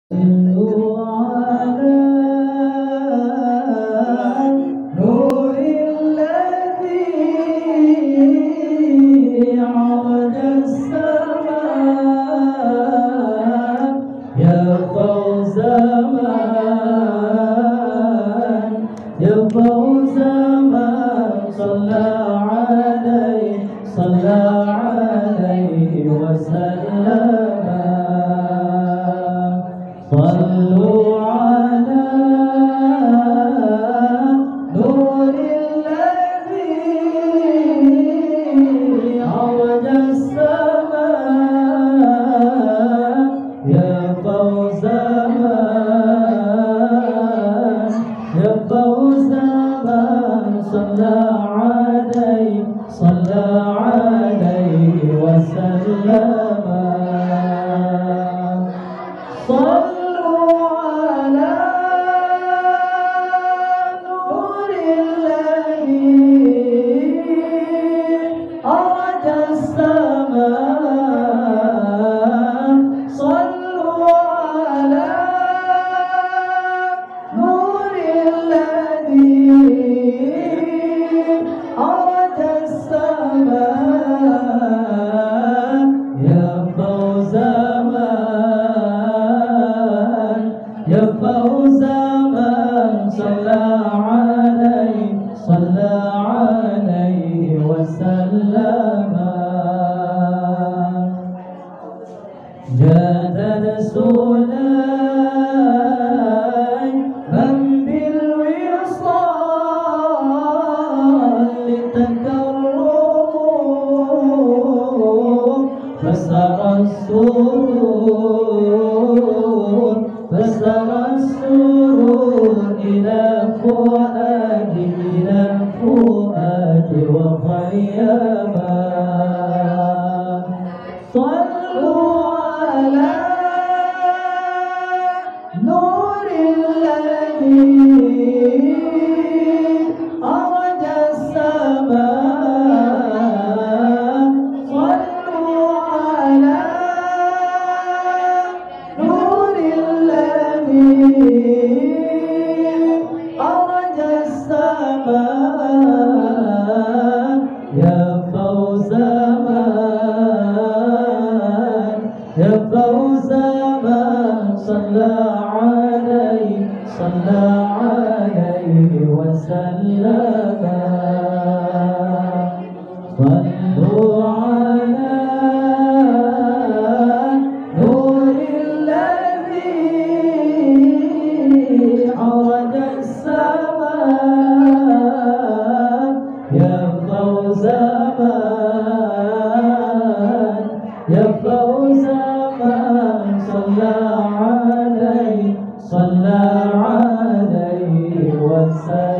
صلوا على نور الذي عرج السماء يا فوز من صلى عليه وسلم. صلوا على نور الذي عرج السماء يا فوز من صلى عليه وسلم. صلوا على نور الذي أرج السماء. صلوا على نور الذي أرج السماء يا فوز من صلى عليه وسلم. جاد سليمان بالوصال لتكرم فسر السرور إلى الفؤاد وخيما. صلوا على نور الذي أرج السماء. صلوا على نور الذي أرج السماء يا فوز من صلى عليه وسلم. صلوا على نور الذي عرج السماء يا فوز من صلى عليه وسلم.